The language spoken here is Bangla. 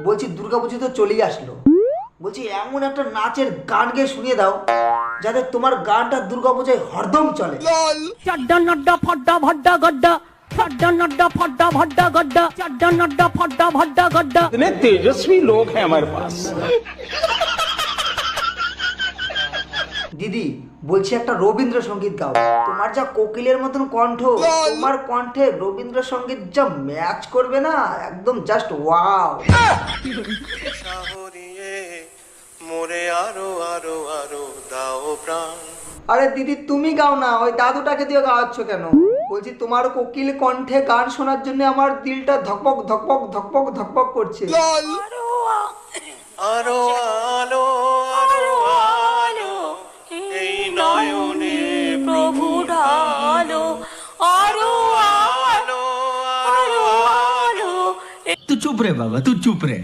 বলছি দুর্গাপুজো তো চলেই আসলো, বলছি এমন একটা নাচের গান গেয়ে শুনিয়ে দাও যাতে তোমার গানটা দুর্গাপূজায় হরদম চলে। চাড্ডা নাড্ডা ফড্ডা ভড্ডা গড্ডা, চাড্ডা নাড্ডা ফড্ডা ভড্ডা গড্ডা, চাড্ডা নাড্ডা ফড্ডা ভড্ডা গড্ডা। इतने तेजस्वी लोग हैं हमारे पास। দিদি বলছি একটা রবীন্দ্রসঙ্গীত গাও, তোমার যা কোকিলের মতন কণ্ঠ, তোমার কণ্ঠে রবীন্দ্রসঙ্গীত যা ম্যাচ করবে না, একদম জাস্ট ওয়াও। শহরিয়ে মোরে আরো আরো আরো দাও প্রাণ। আরে দিদি তুমি গাও না, ওই দাদুটাকে দিয়ে গাওয়াচ্ছ কেন? বলছি তোমার কোকিল কণ্ঠে গান শোনার জন্য আমার দিলটা ধকপক ধকপক ধকপক ধকপক করছে। আরো আলো আরো আলো এই নয়নে প্রভু ঢালো। আরো আলো আরো আলো। तू चुप रे बाबा, तू चुप रे।